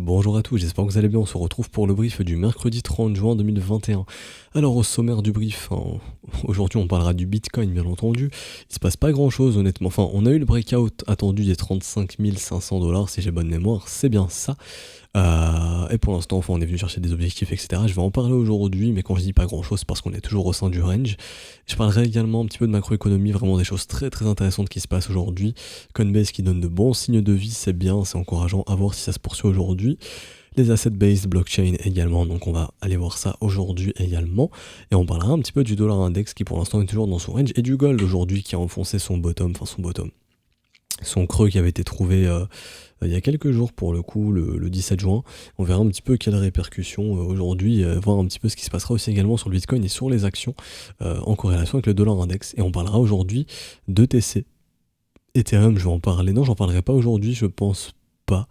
Bonjour à tous, j'espère que vous allez bien, on se retrouve pour le brief du mercredi 30 juin 2021. Alors au sommaire du brief, aujourd'hui on parlera du Bitcoin bien entendu, il se passe pas grand chose honnêtement, enfin on a eu le breakout attendu des 35 500 dollars si j'ai bonne mémoire, c'est bien ça. Et pour l'instant, enfin, on est venu chercher des objectifs, etc. Je vais en parler aujourd'hui, mais quand je dis pas grand chose, c'est parce qu'on est toujours au sein du range. Je parlerai également un petit peu de macroéconomie, vraiment des choses très très intéressantes qui se passent aujourd'hui. Coinbase qui donne de bons signes de vie, c'est bien, c'est encourageant à voir si ça se poursuit aujourd'hui. Les asset-based blockchain également, donc on va aller voir ça aujourd'hui également. Et on parlera un petit peu du dollar index qui pour l'instant est toujours dans son range, et du gold aujourd'hui qui a enfoncé son bottom, son creux qui avait été trouvé il y a quelques jours pour le coup, le 17 juin. On verra un petit peu quelles répercussions aujourd'hui, voir un petit peu ce qui se passera aussi également sur le Bitcoin et sur les actions en corrélation avec le dollar index. Et on parlera aujourd'hui d'ETC. Ethereum, je vais en parler. Non, j'en parlerai pas aujourd'hui, je pense pas.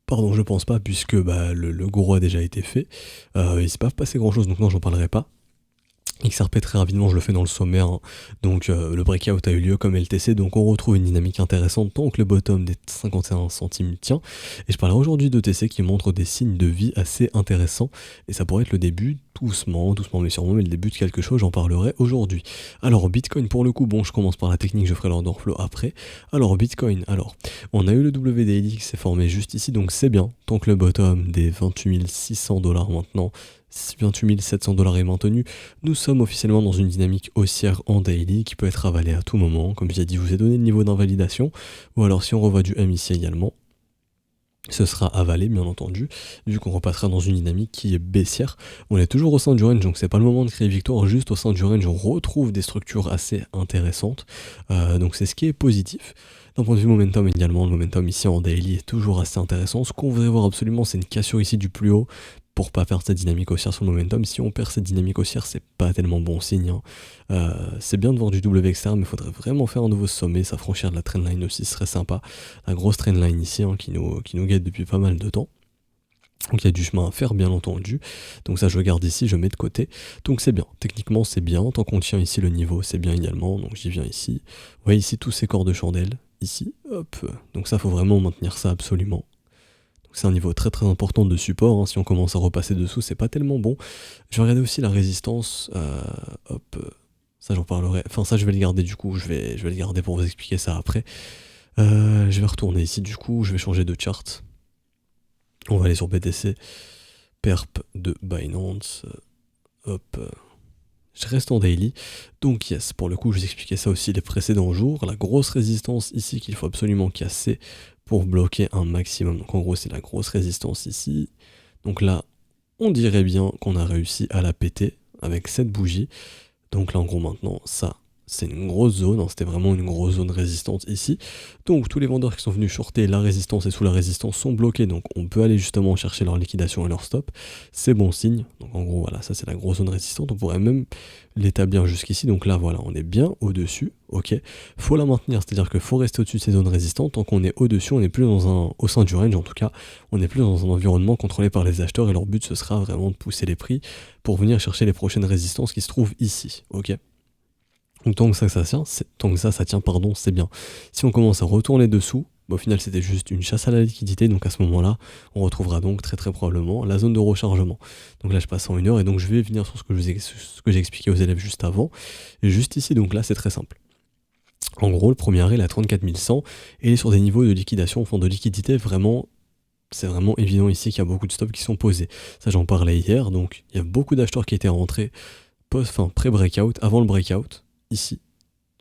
Pardon, je pense pas, puisque le gros a déjà été fait. Il s'est pas passé grand chose, donc non, j'en parlerai pas. XRP très rapidement, je le fais dans le sommaire, hein. Donc le breakout a eu lieu comme LTC, donc on retrouve une dynamique intéressante tant que le bottom des 51 centimes tient. Et je parlerai aujourd'hui d'ETC qui montre des signes de vie assez intéressants, et ça pourrait être le début, doucement mais sûrement, mais le début de quelque chose, j'en parlerai aujourd'hui. Alors Bitcoin pour le coup, bon je commence par la technique, je ferai l'order flow après. Alors Bitcoin, on a eu le WDI qui s'est formé juste ici, donc c'est bien, tant que le bottom des 28 600 dollars maintenant, 28 700 dollars est maintenu, nous sommes officiellement dans une dynamique haussière en daily qui peut être avalée à tout moment. Comme j'ai dit, je vous ai donné le niveau d'invalidation, ou alors si on revoit du M ici également, ce sera avalé bien entendu, vu qu'on repassera dans une dynamique qui est baissière. On est toujours au sein du range, donc c'est pas le moment de créer victoire, juste au sein du range on retrouve des structures assez intéressantes, donc c'est ce qui est positif. D'un point de vue momentum également, le momentum ici en daily est toujours assez intéressant. Ce qu'on voudrait voir absolument, c'est une cassure ici du plus haut pour pas perdre cette dynamique haussière sur le momentum. Si on perd cette dynamique haussière, c'est pas tellement bon signe, hein. C'est bien de voir du W externe, mais il faudrait vraiment faire un nouveau sommet, s'affranchir de la trendline aussi, ce serait sympa. La grosse trendline ici, hein, qui nous guette depuis pas mal de temps. Donc il y a du chemin à faire bien entendu, donc ça je regarde ici, je mets de côté, donc c'est bien, techniquement c'est bien, tant qu'on tient ici le niveau c'est bien également, donc j'y viens ici, vous voyez ici tous ces corps de chandelle, ici, hop, donc ça faut vraiment maintenir ça absolument. Donc c'est un niveau très très important de support, hein. Si on commence à repasser dessous c'est pas tellement bon. Je vais regarder aussi la résistance, ça j'en parlerai, enfin ça je vais le garder du coup, je vais le garder pour vous expliquer ça après. Je vais retourner ici du coup, je vais changer de chart. On va aller sur BTC, perp de Binance, je reste en daily, donc yes, pour le coup je vous expliquais ça aussi les précédents jours, la grosse résistance ici qu'il faut absolument casser pour bloquer un maximum, donc en gros c'est la grosse résistance ici, donc là on dirait bien qu'on a réussi à la péter avec cette bougie, donc là en gros maintenant ça c'est une grosse zone, hein, c'était vraiment une grosse zone résistante ici. Donc tous les vendeurs qui sont venus shorter la résistance et sous la résistance sont bloqués, donc on peut aller justement chercher leur liquidation et leur stop. C'est bon signe, donc en gros voilà, ça c'est la grosse zone résistante, on pourrait même l'établir jusqu'ici, donc là voilà, on est bien au-dessus, ok. Faut la maintenir, c'est-à-dire qu'il faut rester au-dessus de ces zones résistantes, tant qu'on est au-dessus, on n'est plus au sein du range en tout cas, on n'est plus dans un environnement contrôlé par les acheteurs, et leur but ce sera vraiment de pousser les prix pour venir chercher les prochaines résistances qui se trouvent ici, ok. Donc tant que ça tient, pardon, c'est bien. Si on commence à retourner dessous, au final c'était juste une chasse à la liquidité, donc à ce moment-là, on retrouvera donc très très probablement la zone de rechargement. Donc là je passe en 1 heure et donc je vais venir sur ce que j'ai expliqué aux élèves juste avant. Et juste ici, donc là c'est très simple. En gros, le premier arrêt il est à 34 100 et il est sur des niveaux de liquidation, enfin de liquidité vraiment. C'est vraiment évident ici qu'il y a beaucoup de stops qui sont posés. Ça j'en parlais hier, donc il y a beaucoup d'acheteurs qui étaient rentrés pré-breakout, avant le breakout, ici.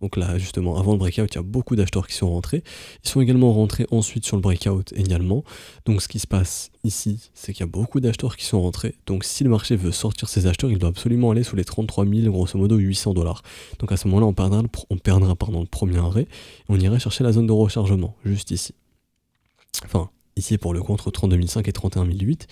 Donc là, justement, avant le breakout, il y a beaucoup d'acheteurs qui sont rentrés. Ils sont également rentrés ensuite sur le breakout également. Donc ce qui se passe ici, c'est qu'il y a beaucoup d'acheteurs qui sont rentrés. Donc si le marché veut sortir ses acheteurs, il doit absolument aller sous les 33 000, grosso modo 800 dollars. Donc à ce moment-là, on perdra le premier arrêt. Et on irait chercher la zone de rechargement, juste ici. Enfin, ici pour le coup, entre 32 500 et 31 008.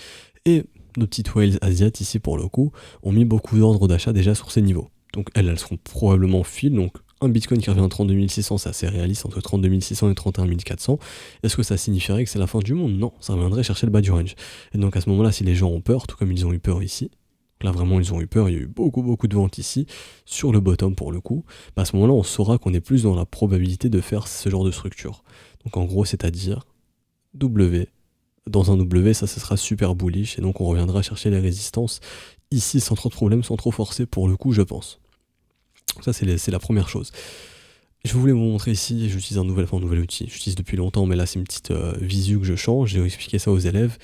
Et nos petites whales asiates, ici pour le coup, ont mis beaucoup d'ordres d'achat déjà sur ces niveaux. Donc elles seront probablement files, donc un Bitcoin qui revient à 32 600, c'est assez réaliste, entre 32 600 et 31 400. Est-ce que ça signifierait que c'est la fin du monde? Non, ça reviendrait chercher le bas du range. Et donc à ce moment-là, si les gens ont peur, tout comme ils ont eu peur ici, là vraiment ils ont eu peur, il y a eu beaucoup de ventes ici, sur le bottom pour le coup, à ce moment-là on saura qu'on est plus dans la probabilité de faire ce genre de structure. Donc en gros, c'est-à-dire W, dans un W, ça sera super bullish, et donc on reviendra chercher les résistances ici sans trop de problèmes, sans trop forcer pour le coup, je pense. Ça, c'est la première chose. Je voulais vous montrer ici, j'utilise un nouvel outil, j'utilise depuis longtemps, mais là c'est une petite visu que je change, j'ai expliqué ça aux élèves.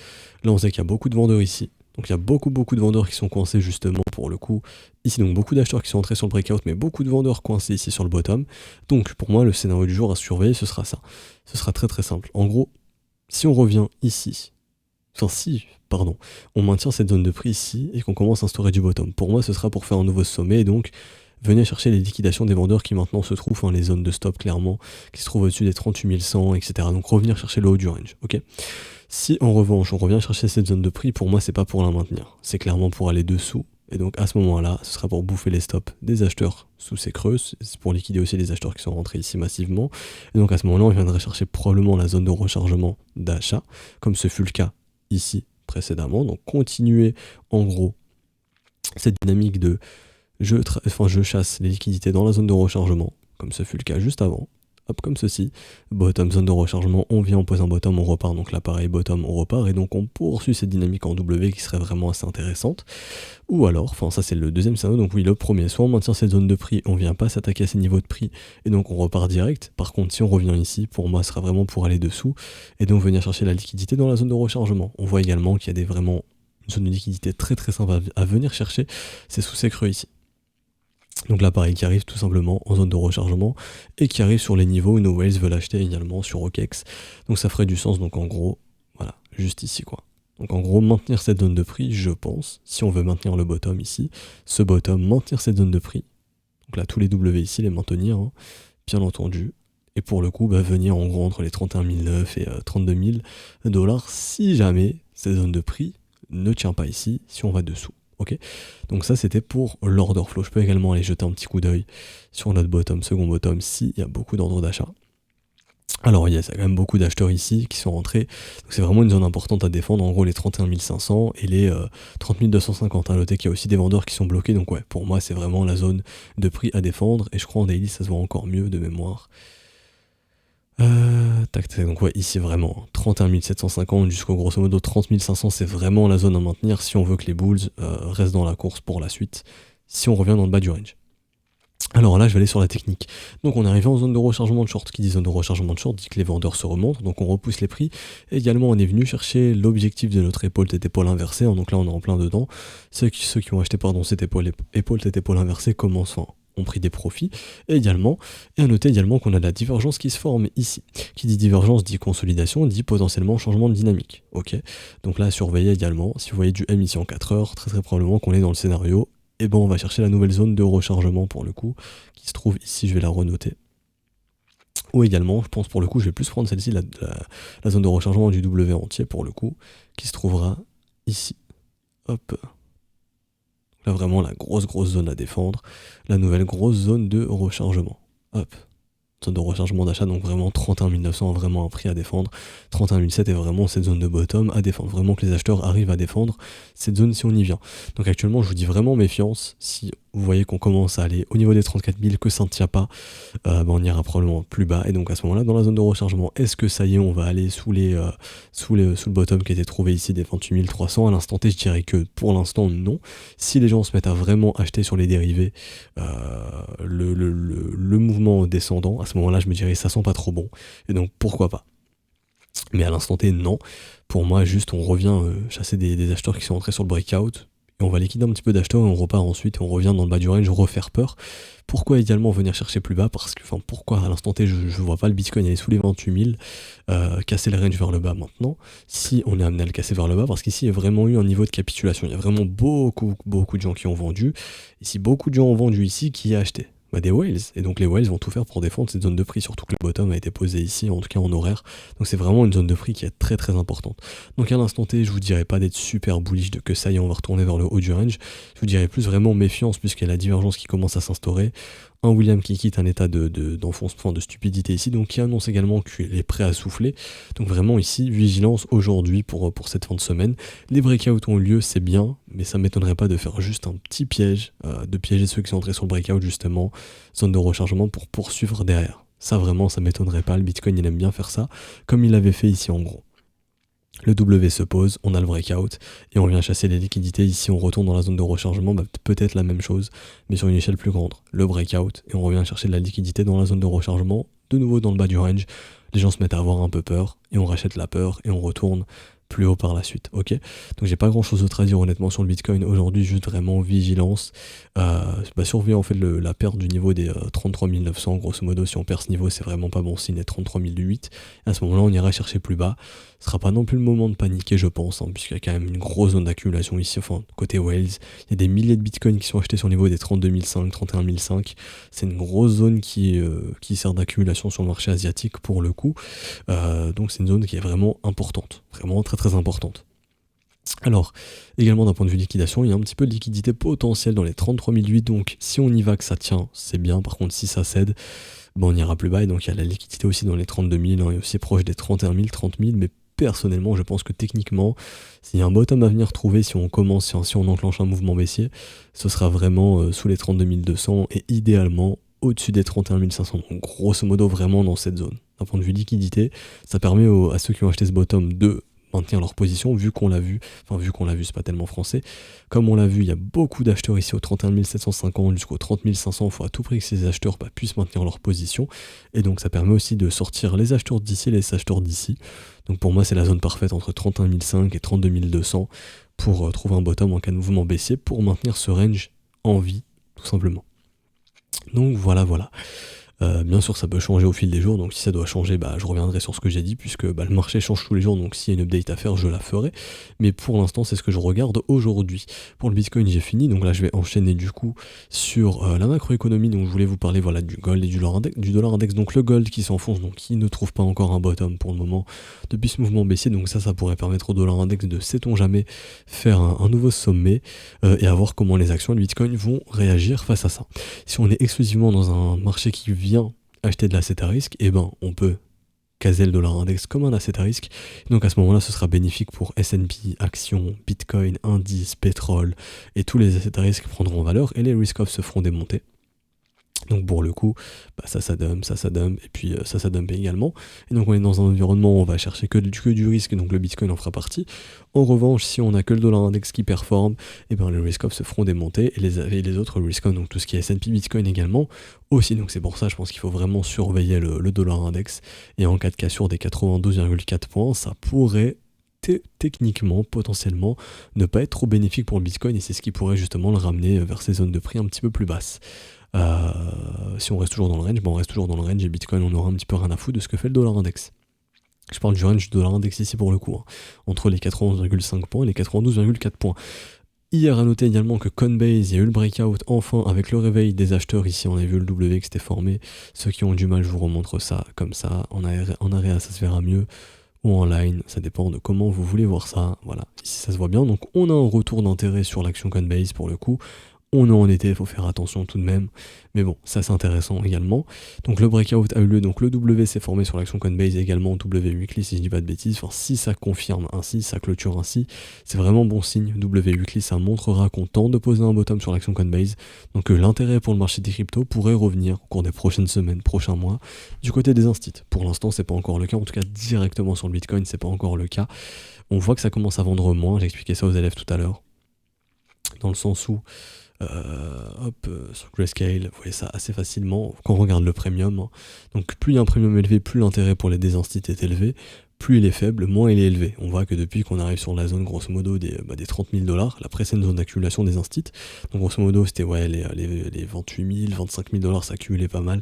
Là on sait qu'il y a beaucoup de vendeurs ici, donc il y a beaucoup de vendeurs qui sont coincés justement pour le coup. Ici donc beaucoup d'acheteurs qui sont entrés sur le breakout, mais beaucoup de vendeurs coincés ici sur le bottom. Donc pour moi le scénario du jour à surveiller, ce sera ça. Ce sera très très simple. En gros, si on revient ici, on maintient cette zone de prix ici et qu'on commence à instaurer du bottom. Pour moi ce sera pour faire un nouveau sommet, et donc venez chercher les liquidations des vendeurs qui maintenant se trouvent, les zones de stop clairement, qui se trouvent au-dessus des 38 100, etc. Donc revenir chercher le haut du range, ok. Si en revanche on revient chercher cette zone de prix, pour moi c'est pas pour la maintenir, c'est clairement pour aller dessous, et donc à ce moment-là, ce sera pour bouffer les stops des acheteurs sous ces creux, c'est pour liquider aussi les acheteurs qui sont rentrés ici massivement, et donc à ce moment-là on viendrait chercher probablement la zone de rechargement d'achat, comme ce fut le cas ici précédemment, donc continuer en gros cette dynamique de je chasse les liquidités dans la zone de rechargement, comme ce fut le cas juste avant, hop, comme ceci, bottom, zone de rechargement, on vient, on pose un bottom, on repart, donc là pareil, bottom, on repart, et donc on poursuit cette dynamique en W qui serait vraiment assez intéressante. Ou alors, ça c'est le deuxième scénario, donc oui, le premier, soit on maintient cette zone de prix, on vient pas s'attaquer à ces niveaux de prix, et donc on repart direct. Par contre, si on revient ici, pour moi, ce sera vraiment pour aller dessous, et donc venir chercher la liquidité dans la zone de rechargement. On voit également qu'il y a vraiment une zone de liquidité très très simple à venir chercher, c'est sous ces creux ici. Donc là pareil, qui arrive tout simplement en zone de rechargement et qui arrive sur les niveaux où nos whales veulent acheter également sur OKEx. Donc ça ferait du sens, donc en gros, voilà, juste ici quoi. Donc en gros, maintenir cette zone de prix, je pense, si on veut maintenir le bottom ici, ce bottom, maintenir cette zone de prix. Donc là, tous les W ici, les maintenir, hein, bien entendu. Et pour le coup, venir en gros entre les 31 900 et 32 000 dollars si jamais cette zone de prix ne tient pas ici, si on va dessous. Ok, donc ça c'était pour l'order flow. Je peux également aller jeter un petit coup d'œil sur notre bottom, second bottom, s'il y a beaucoup d'ordres d'achat. Alors il y a quand même beaucoup d'acheteurs ici qui sont rentrés, donc c'est vraiment une zone importante à défendre, en gros les 31 500 et les 30 250. À noter qu'il y a aussi des vendeurs qui sont bloqués, donc ouais, pour moi c'est vraiment la zone de prix à défendre, et je crois en daily ça se voit encore mieux de mémoire. Donc ouais, ici vraiment, 31 750 jusqu'au grosso modo 30 500, c'est vraiment la zone à maintenir si on veut que les bulls restent dans la course pour la suite, si on revient dans le bas du range. Alors là, je vais aller sur la technique. Donc on est arrivé en zone de rechargement de short. Qui dit zone de rechargement de short dit que les vendeurs se remontent, donc on repousse les prix. Et également, on est venu chercher l'objectif de notre épaule tête épaule inversée, hein. Donc là, on est en plein dedans. Ceux qui ont acheté cette épaule tête épaule inversée commencent, ont pris des profits, et à noter également qu'on a de la divergence qui se forme ici. Qui dit divergence dit consolidation, dit potentiellement changement de dynamique. Ok, donc là, surveillez également, si vous voyez du M ici en 4 heures, très très probablement qu'on est dans le scénario, et on va chercher la nouvelle zone de rechargement pour le coup, qui se trouve ici, je vais la renoter. Ou également, je pense pour le coup, je vais plus prendre celle-ci, la zone de rechargement du W entier pour le coup, qui se trouvera ici. Hop. Là vraiment la grosse zone à défendre, la nouvelle grosse zone de rechargement. Hop, zone de rechargement d'achat, donc vraiment 31 900, vraiment un prix à défendre. 31 700 est vraiment cette zone de bottom à défendre, vraiment que les acheteurs arrivent à défendre cette zone si on y vient. Donc actuellement je vous dis vraiment méfiance, si vous voyez qu'on commence à aller au niveau des 34 000, que ça ne tient pas, on ira probablement plus bas, et donc à ce moment-là, dans la zone de rechargement, est-ce que ça y est, on va aller sous le bottom qui était trouvé ici des 28 300? À l'instant T, je dirais que pour l'instant, non. Si les gens se mettent à vraiment acheter sur les dérivés, le mouvement descendant, à ce moment-là, je me dirais ça sent pas trop bon, et donc pourquoi pas. Mais à l'instant T, non. Pour moi, juste on revient chasser des acheteurs qui sont entrés sur le breakout, et on va liquider un petit peu d'acheteurs, et on repart ensuite, et on revient dans le bas du range, refaire peur. Pourquoi également venir chercher plus bas? Parce que, pourquoi à l'instant T, je vois pas le Bitcoin aller sous les 28 000, casser le range vers le bas maintenant, si on est amené à le casser vers le bas, parce qu'ici, il y a vraiment eu un niveau de capitulation. Il y a vraiment beaucoup de gens qui ont vendu. Et si beaucoup de gens ont vendu ici, qui a acheté? Des whales, et donc les whales vont tout faire pour défendre cette zone de prix, surtout que le bottom a été posé ici, en tout cas en horaire, donc c'est vraiment une zone de prix qui est très importante. Donc à l'instant T, je vous dirais pas d'être super bullish de que ça y est, on va retourner vers le haut du range, je vous dirais plus vraiment méfiance, puisqu'il y a la divergence qui commence à s'instaurer, un William qui quitte un état d'enfoncement, de stupidité ici, donc qui annonce également qu'il est prêt à souffler. Donc vraiment ici, vigilance aujourd'hui pour cette fin de semaine. Les breakouts ont eu lieu, c'est bien, mais ça m'étonnerait pas de faire juste un petit piège, de piéger ceux qui sont entrés sur le breakout justement, zone de rechargement pour poursuivre derrière. Ça vraiment, ça m'étonnerait pas, le Bitcoin il aime bien faire ça, comme il l'avait fait ici en gros. Le W se pose, on a le breakout, et on vient chasser les liquidités. Ici, on retourne dans la zone de rechargement, peut-être la même chose, mais sur une échelle plus grande. Le breakout, et on revient chercher de la liquidité dans la zone de rechargement, de nouveau dans le bas du range. Les gens se mettent à avoir un peu peur, et on rachète la peur, et on retourne plus haut par la suite, ok. Donc j'ai pas grand chose d'autre à dire honnêtement sur le Bitcoin aujourd'hui, juste vraiment vigilance, surveiller en fait la perte du niveau des 33 900, grosso modo. Si on perd ce niveau, c'est vraiment pas bon signe, des 33 008, à ce moment là on ira chercher plus bas. Ce sera pas non plus le moment de paniquer, je pense, puisqu'il y a quand même une grosse zone d'accumulation ici, enfin côté Wales, il y a des milliers de Bitcoins qui sont achetés sur le niveau des 32 500, 31 500, c'est une grosse zone qui sert d'accumulation sur le marché asiatique pour le coup, donc c'est une zone qui est vraiment importante, vraiment très très importante. Alors, également d'un point de vue liquidation, il y a un petit peu de liquidité potentielle dans les 33 008, donc si on y va que ça tient, c'est bien. Par contre, si ça cède, on ira plus bas, et donc il y a la liquidité aussi dans les 32 000, et aussi proche des 31 000, 30 000, mais personnellement, je pense que techniquement, s'il y a un bottom à venir trouver, si on commence, si on enclenche un mouvement baissier, ce sera vraiment sous les 32 200, et idéalement au-dessus des 31 500, donc grosso modo vraiment dans cette zone. D'un point de vue liquidité, ça permet à ceux qui ont acheté ce bottom de maintenir leur position, vu qu'on l'a vu, c'est pas tellement français, comme on l'a vu, il y a beaucoup d'acheteurs ici au 31 750 jusqu'au 30 500, il faut à tout prix que ces acheteurs puissent maintenir leur position, et donc ça permet aussi de sortir les acheteurs d'ici et les acheteurs d'ici. Donc pour moi c'est la zone parfaite entre 31 500 et 32 200 pour trouver un bottom en cas de mouvement baissier, pour maintenir ce range en vie, tout simplement. Donc voilà. Bien sûr ça peut changer au fil des jours, donc si ça doit changer, je reviendrai sur ce que j'ai dit, puisque le marché change tous les jours, donc s'il y a une update à faire, je la ferai, mais pour l'instant c'est ce que je regarde aujourd'hui. Pour le Bitcoin j'ai fini, donc là je vais enchaîner du coup sur la macroéconomie. Donc je voulais vous parler du gold et du dollar index, donc le gold qui s'enfonce, donc qui ne trouve pas encore un bottom pour le moment depuis ce mouvement baissier, donc ça pourrait permettre au dollar index de, sait-on jamais, faire un nouveau sommet, et à voir comment les actions et le Bitcoin vont réagir face à ça. Si on est exclusivement dans un marché qui vient acheter de l'asset à risque, on peut caser le dollar index comme un asset à risque. Donc à ce moment-là, ce sera bénéfique pour S&P, actions, Bitcoin, indices, pétrole, et tous les assets à risque prendront en valeur, et les risk-off se feront démonter. Donc pour le coup, ça dump, et puis ça dump également. Et donc on est dans un environnement où on va chercher que du risque, donc le Bitcoin en fera partie. En revanche, si on a que le dollar index qui performe, les risk-off se feront démonter, et les autres risk-off, donc tout ce qui est S&P, Bitcoin également, aussi. Donc c'est pour ça, je pense qu'il faut vraiment surveiller le dollar index. Et en cas de cassure des 92,4 points, ça pourrait techniquement, potentiellement, ne pas être trop bénéfique pour le Bitcoin, et c'est ce qui pourrait justement le ramener vers ces zones de prix un petit peu plus basses. Si on reste toujours dans le range, on reste toujours dans le range, et Bitcoin on aura un petit peu rien à foutre de ce que fait le dollar index. Je parle du range du dollar index ici pour le coup, entre les 91,5 points et les 92,4 points. Hier à noter également que Coinbase, il y a eu le breakout enfin avec le réveil des acheteurs. Ici on a vu le W qui s'était formé. Ceux qui ont du mal, je vous remontre ça comme ça. En area ça se verra mieux, ou en line, ça dépend de comment vous voulez voir ça. Voilà, ici ça se voit bien. Donc on a un retour d'intérêt sur l'action Coinbase pour le coup. On est en été, il faut faire attention tout de même. Mais bon, ça c'est intéressant également. Donc le breakout a eu lieu, donc le W s'est formé sur l'action Coinbase également, W weekly si je dis pas de bêtises. Enfin, si ça confirme ainsi, ça clôture ainsi, c'est vraiment bon signe. W weekly, ça montrera qu'on tente de poser un bottom sur l'action Coinbase. Donc l'intérêt pour le marché des cryptos pourrait revenir au cours des prochaines semaines, prochains mois, du côté des instituts. Pour l'instant, c'est pas encore le cas, en tout cas directement sur le Bitcoin, c'est pas encore le cas. On voit que ça commence à vendre moins, j'ai expliqué ça aux élèves tout à l'heure. Dans le sens où sur Grayscale, vous voyez ça assez facilement quand on regarde le premium. Donc plus il y a un premium élevé, plus l'intérêt pour les désinstits est élevé, plus il est faible, moins il est élevé. On voit que depuis qu'on arrive sur la zone grosso modo des 30 000 $, la précédente zone d'accumulation des instits, donc grosso modo c'était les 28 000, 25 000 $, ça accumulait pas mal.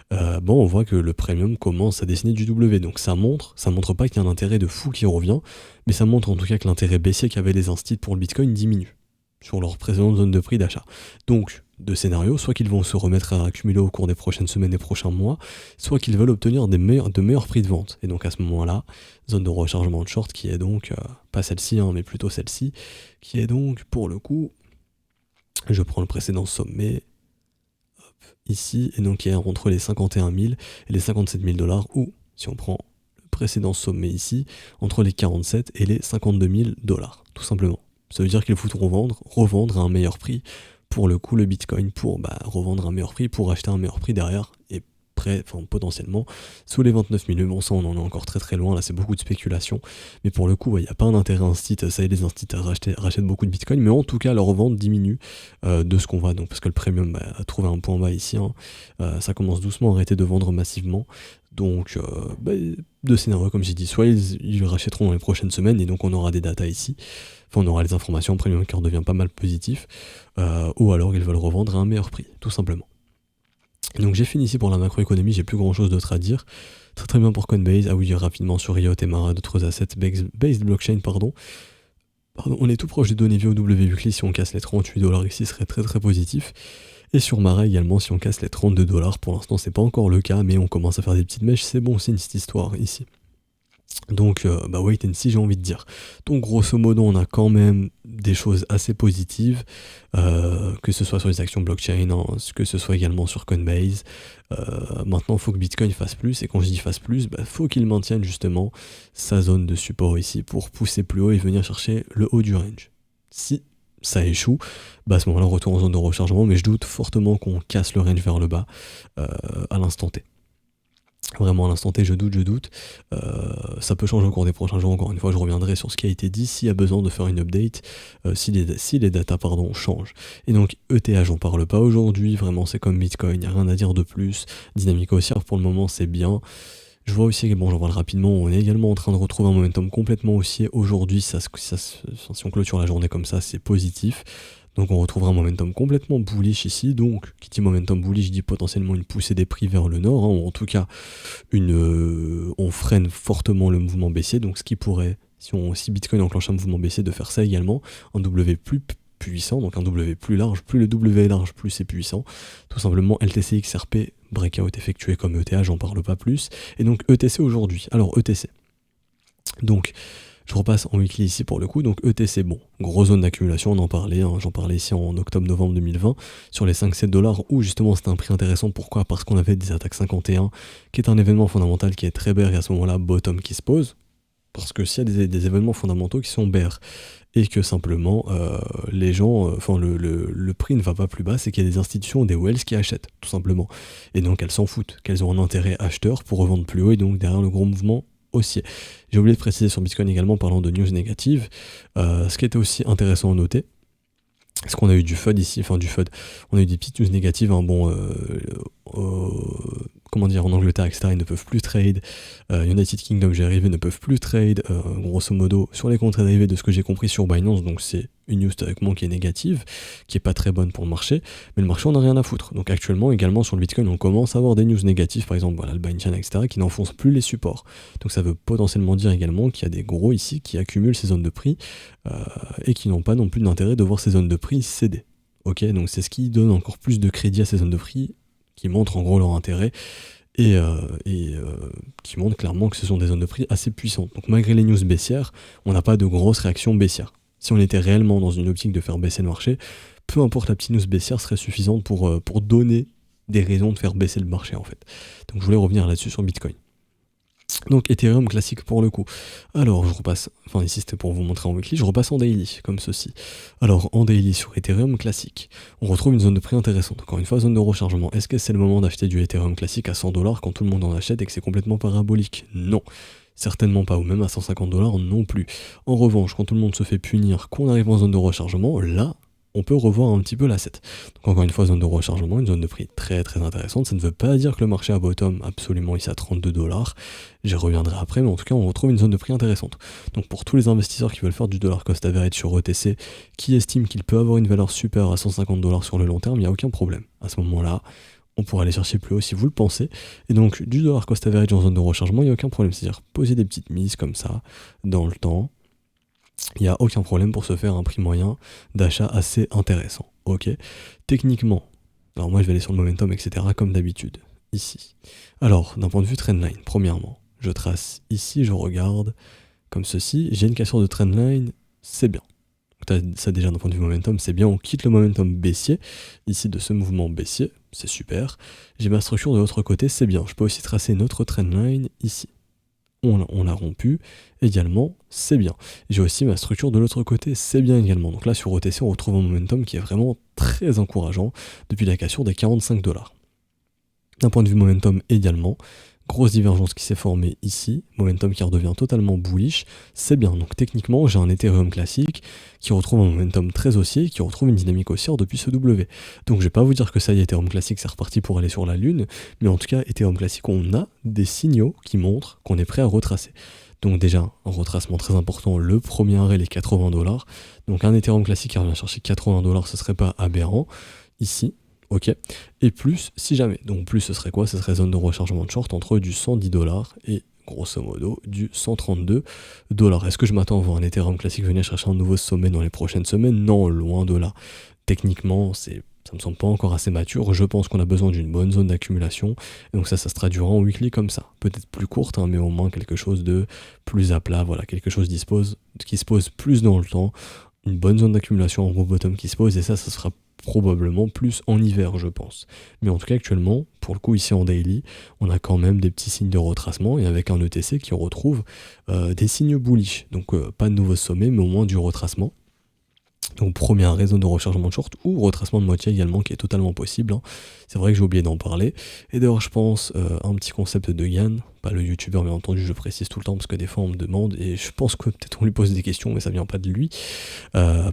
On voit que le premium commence à dessiner du W, donc ça montre pas qu'il y a un intérêt de fou qui revient, mais ça montre en tout cas que l'intérêt baissier qu'avaient les instits pour le Bitcoin diminue sur leur précédente zone de prix d'achat. Donc, deux scénarios, soit qu'ils vont se remettre à accumuler au cours des prochaines semaines et prochains mois, soit qu'ils veulent obtenir de meilleurs prix de vente. Et donc à ce moment-là, zone de rechargement de short qui est donc, pas celle-ci, mais plutôt celle-ci, qui est donc, pour le coup, je prends le précédent sommet, ici, et donc qui est entre les 51 000 et les 57 000 $, ou, si on prend le précédent sommet ici, entre les 47 et les 52 000 $, tout simplement. Ça veut dire qu'il faut tout revendre à un meilleur prix pour le coup le Bitcoin, pour revendre à un meilleur prix, pour acheter à un meilleur prix derrière, et potentiellement sous les 29 000. Bon, ça on en est encore très très loin, là c'est beaucoup de spéculation, mais pour le coup il n'y a pas un intérêt instit, ça y est, les instits rachètent beaucoup de bitcoin, mais en tout cas leur revente diminue de ce qu'on voit, donc parce que le premium a trouvé un point bas ici, ça commence doucement à arrêter de vendre massivement. Donc, deux scénarios, comme j'ai dit, soit ils rachèteront dans les prochaines semaines, et donc on aura des datas ici, on aura les informations, premium qui redevient pas mal positif, ou alors ils veulent revendre à un meilleur prix, tout simplement. Donc j'ai fini ici pour la macroéconomie, j'ai plus grand chose d'autre à dire. Très très bien pour Coinbase, ah oui, rapidement sur Riot et Mara, d'autres assets, Based Blockchain, pardon, on est tout proche des données VOW weekly, si on casse les 38 $ ici, ce serait très très positif. Et sur Mara également, si on casse les 32 $, pour l'instant c'est pas encore le cas, mais on commence à faire des petites mèches, c'est bon signe cette histoire ici. Donc, wait and see, j'ai envie de dire. Donc, grosso modo, on a quand même des choses assez positives, que ce soit sur les actions blockchain, que ce soit également sur Coinbase. Maintenant, il faut que Bitcoin fasse plus, et quand je dis fasse plus, faut qu'il maintienne justement sa zone de support ici pour pousser plus haut et venir chercher le haut du range. Si ça échoue, à ce moment-là, on retourne en zone de rechargement, mais je doute fortement qu'on casse le range vers le bas à l'instant T. Vraiment à l'instant T, je doute. Ça peut changer au cours des prochains jours. Encore une fois, je reviendrai sur ce qui a été dit s'il y a besoin de faire une update, si les datas changent. Et donc ETH, j'en parle pas aujourd'hui. Vraiment, c'est comme Bitcoin, il n'y a rien à dire de plus. Dynamique haussière pour le moment, c'est bien. Je vois aussi, j'en parle rapidement, on est également en train de retrouver un momentum complètement haussier. Aujourd'hui, si on clôture la journée comme ça, c'est positif. Donc on retrouvera un momentum complètement bullish ici. Donc, qui dit momentum bullish dit potentiellement une poussée des prix vers le nord, ou en tout cas, on freine fortement le mouvement baissier. Donc ce qui pourrait, si Bitcoin enclenche un mouvement baissier, de faire ça également, un W plus puissant, donc un W plus large, plus le W est large, plus c'est puissant. Tout simplement LTC XRP, breakout effectué comme ETH, j'en parle pas plus. Et donc ETC aujourd'hui. Alors ETC. Donc je repasse en weekly ici pour le coup, donc ETC, grosse zone d'accumulation, on en parlait, j'en parlais ici en octobre-novembre 2020, sur les 5-7 $, où justement c'était un prix intéressant. Pourquoi ? Parce qu'on avait des attaques 51, qui est un événement fondamental qui est très bear, et à ce moment-là, bottom qui se pose. Parce que s'il y a des événements fondamentaux qui sont bear, et que simplement les gens, le prix ne va pas plus bas, c'est qu'il y a des institutions, des whales qui achètent, tout simplement. Et donc elles s'en foutent, qu'elles ont un intérêt acheteur pour revendre plus haut, et donc derrière le gros mouvement haussier. J'ai oublié de préciser sur Bitcoin également, parlant de news négatives, ce qui était aussi intéressant à noter, parce qu'on a eu du FUD ici, on a eu des petites news négatives, en Angleterre, etc., ils ne peuvent plus trade, United Kingdom, j'ai arrivé, ne peuvent plus trade, grosso modo, sur les contrats dérivés de ce que j'ai compris sur Binance, donc c'est une news théoriquement qui est négative, qui est pas très bonne pour le marché, mais le marché en a rien à foutre. Donc actuellement, également sur le Bitcoin, on commence à avoir des news négatives, par exemple, le Binance, etc., qui n'enfoncent plus les supports. Donc ça veut potentiellement dire également qu'il y a des gros ici qui accumulent ces zones de prix, et qui n'ont pas non plus d'intérêt de voir ces zones de prix céder. Ok, donc c'est ce qui donne encore plus de crédit à ces zones de prix, qui montrent en gros leur intérêt, et qui montrent clairement que ce sont des zones de prix assez puissantes. Donc malgré les news baissières, on n'a pas de grosses réactions baissières. Si on était réellement dans une optique de faire baisser le marché, peu importe la petite news baissière serait suffisante pour donner des raisons de faire baisser le marché en fait. Donc je voulais revenir là-dessus sur Bitcoin. Donc Ethereum classique pour le coup. Alors je repasse, ici c'était pour vous montrer en weekly, je repasse en daily, comme ceci. Alors en daily sur Ethereum classique, on retrouve une zone de prix intéressante. Encore une fois, zone de rechargement. Est-ce que c'est le moment d'acheter du Ethereum classique à 100 $ quand tout le monde en achète et que c'est complètement parabolique ? Non. Certainement pas, ou même à 150 $ non plus. En revanche, quand tout le monde se fait punir, qu'on arrive en zone de rechargement, là, on peut revoir un petit peu l'asset. Donc encore une fois, zone de rechargement, une zone de prix très très intéressante. Ça ne veut pas dire que le marché à bottom absolument ici à 32 $. J'y reviendrai après, mais en tout cas, on retrouve une zone de prix intéressante. Donc pour tous les investisseurs qui veulent faire du dollar cost average sur ETC, qui estiment qu'il peut avoir une valeur supérieure à 150 $ sur le long terme, il n'y a aucun problème. À ce moment-là, on pourra aller chercher plus haut si vous le pensez. Et donc du dollar cost average en zone de rechargement, il n'y a aucun problème. C'est-à-dire poser des petites mises comme ça dans le temps. Il n'y a aucun problème pour se faire un prix moyen d'achat assez intéressant. Ok. Techniquement, alors moi je vais aller sur le momentum, etc. comme d'habitude, ici. Alors, d'un point de vue trendline, premièrement, je trace ici, je regarde comme ceci, j'ai une cassure de trendline, c'est bien. Ça déjà d'un point de vue momentum, c'est bien, on quitte le momentum baissier, ici de ce mouvement baissier, c'est super. J'ai ma structure de l'autre côté, c'est bien. Je peux aussi tracer une autre trendline ici. On l'a rompu, également, c'est bien. J'ai aussi ma structure de l'autre côté, c'est bien également. Donc là, sur OTC, on retrouve un momentum qui est vraiment très encourageant depuis la cassure des 45 $. D'un point de vue momentum également, grosse divergence qui s'est formée ici, momentum qui redevient totalement bullish, c'est bien. Donc techniquement, j'ai un Ethereum classique qui retrouve un momentum très haussier, qui retrouve une dynamique haussière depuis ce W. Donc je vais pas vous dire que ça y est, Ethereum classique c'est reparti pour aller sur la lune, mais en tout cas, Ethereum classique, on a des signaux qui montrent qu'on est prêt à retracer. Donc déjà, un retracement très important, le premier arrêt, les 80$. Donc un Ethereum classique qui revient chercher 80$, ce serait pas aberrant. Ici, ok, et plus si jamais. Donc plus ce serait quoi? Ce serait zone de rechargement de short entre du 110$ et grosso modo du 132$. Est-ce que je m'attends à voir un Ethereum classique venir chercher un nouveau sommet dans les prochaines semaines? Non, loin de là. Techniquement, ça me semble pas encore assez mature. Je pense qu'on a besoin d'une bonne zone d'accumulation. Et donc ça se traduira en weekly comme ça. Peut-être plus courte, hein, mais au moins quelque chose de plus à plat. Voilà, quelque chose qui se pose plus dans le temps. Une bonne zone d'accumulation en gros bottom qui se pose. Et ça sera probablement plus en hiver, je pense. Mais en tout cas, actuellement, pour le coup, ici en daily, on a quand même des petits signes de retracement et avec un ETC qui retrouve des signes bullish. Donc, pas de nouveau sommet, mais au moins du retracement. Donc, première raison de rechargement de short ou retracement de moitié également qui est totalement possible. Hein. C'est vrai que j'ai oublié d'en parler. Et d'ailleurs, je pense un petit concept de Yann, pas le youtubeur bien entendu, je précise tout le temps parce que des fois on me demande et je pense que peut-être on lui pose des questions, mais ça vient pas de lui.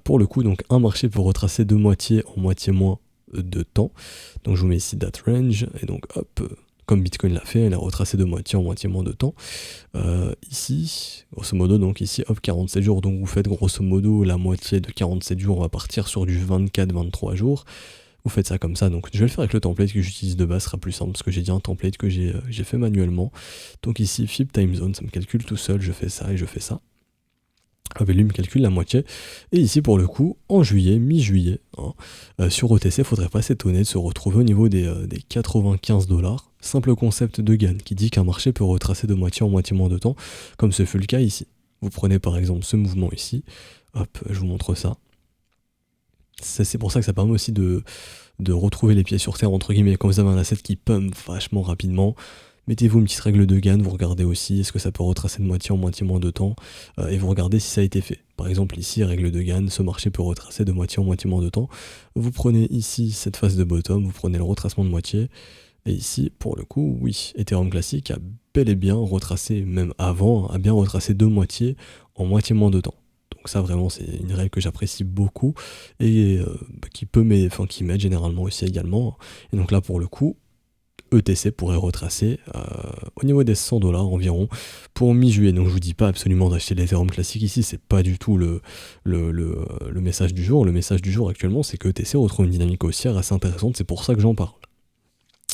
Pour le coup, donc un marché peut retracer de moitié en moitié moins de temps. Donc je vous mets ici date range et donc hop. Comme Bitcoin l'a fait, elle a retracé de moitié en moitié moins de temps. Ici, grosso modo, donc ici, hop, 47 jours. Donc vous faites grosso modo la moitié de 47 jours. On va partir sur du 24-23 jours. Vous faites ça comme ça. Donc je vais le faire avec le template que j'utilise de base. Ce sera plus simple parce que j'ai dit un template que j'ai fait manuellement. Donc ici, FIB Time Zone, ça me calcule tout seul. Je fais ça et je fais ça. Lui me calcule la moitié. Et ici, pour le coup, en juillet, mi-juillet, hein, sur OTC, il faudrait pas s'étonner de se retrouver au niveau des 95$. Simple concept de Gann qui dit qu'un marché peut retracer de moitié en moitié moins de temps, comme ce fut le cas ici. Vous prenez par exemple ce mouvement ici. Hop, je vous montre ça. C'est pour ça que ça permet aussi de retrouver les pieds sur terre, entre guillemets. Quand vous avez un asset qui pump vachement rapidement, mettez-vous une petite règle de Gann, vous regardez aussi est-ce que ça peut retracer de moitié en moitié moins de temps, et vous regardez si ça a été fait. Par exemple ici, règle de Gann, ce marché peut retracer de moitié en moitié moins de temps. Vous prenez ici cette phase de bottom, vous prenez le retracement de moitié, et ici, pour le coup, oui, Ethereum classique a bel et bien retracé, même avant, a bien retracé de moitié en moitié moins de temps. Donc ça vraiment c'est une règle que j'apprécie beaucoup et qui m'aide généralement aussi également. Et donc là pour le coup, ETC pourrait retracer au niveau des 100$ environ pour mi-juillet. Donc je vous dis pas absolument d'acheter l'Ethereum classique ici, c'est pas du tout le message du jour. Le message du jour actuellement c'est que ETC retrouve une dynamique haussière assez intéressante, c'est pour ça que j'en parle.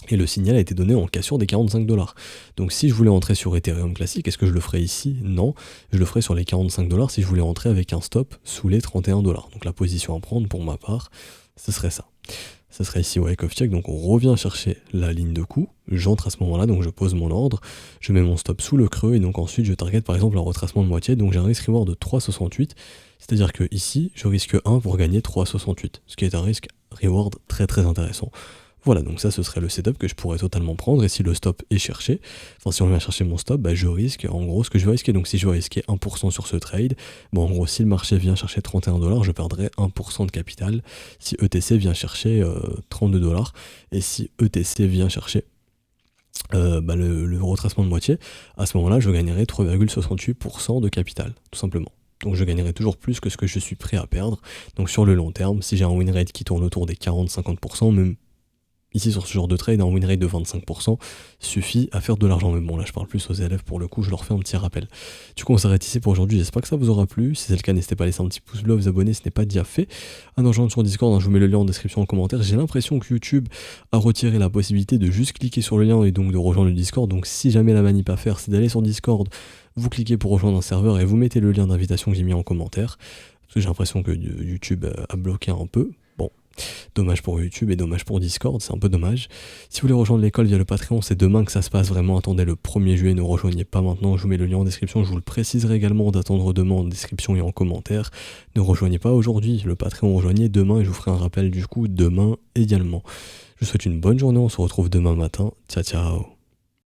Et le signal a été donné en cassure des 45$. Donc si je voulais entrer sur Ethereum classique, est-ce que je le ferais ici? Non. Je le ferais sur les 45$ si je voulais entrer avec un stop sous les 31$. Donc la position à prendre pour ma part, ce serait ça. Ce serait ici Wake of Check, donc on revient chercher la ligne de coup, j'entre à ce moment-là, donc je pose mon ordre, je mets mon stop sous le creux, et donc ensuite je target par exemple un retracement de moitié, donc j'ai un risque reward de 3,68, c'est-à-dire que ici, je risque 1 pour gagner 3,68, ce qui est un risque reward très très intéressant. Voilà, donc ça ce serait le setup que je pourrais totalement prendre, et si le stop est cherché, enfin si on vient chercher mon stop, bah je risque en gros ce que je vais risquer. Donc si je vais risquer 1% sur ce trade, bon en gros si le marché vient chercher 31$, je perdrai 1% de capital. Si ETC vient chercher 32$, et si ETC vient chercher le retracement de moitié, à ce moment-là je gagnerai 3,68% de capital, tout simplement. Donc je gagnerai toujours plus que ce que je suis prêt à perdre. Donc sur le long terme, si j'ai un win rate qui tourne autour des 40-50%, même ici sur ce genre de trade, un win rate de 25% suffit à faire de l'argent. Mais bon, là je parle plus aux élèves pour le coup, je leur fais un petit rappel. Du coup on s'arrête ici pour aujourd'hui, j'espère que ça vous aura plu. Si c'est le cas, n'hésitez pas à laisser un petit pouce bleu, vous abonner, ce n'est pas déjà fait. À nous rejoindre sur Discord, hein, je vous mets le lien en description en commentaire. J'ai l'impression que YouTube a retiré la possibilité de juste cliquer sur le lien et donc de rejoindre le Discord. Donc si jamais la manip à faire, c'est d'aller sur Discord, vous cliquez pour rejoindre un serveur et vous mettez le lien d'invitation que j'ai mis en commentaire. Parce que j'ai l'impression que YouTube a bloqué un peu. Bon. Dommage pour YouTube et dommage pour Discord, c'est un peu dommage. Si vous voulez rejoindre l'école via le Patreon, c'est demain que ça se passe, vraiment attendez le 1er juillet, ne rejoignez pas maintenant, je vous mets le lien en description, je vous le préciserai également d'attendre demain en description et en commentaire. Ne rejoignez pas aujourd'hui, le Patreon rejoignez demain et je vous ferai un rappel du coup demain également. Je vous souhaite une bonne journée, on se retrouve demain matin, ciao ciao.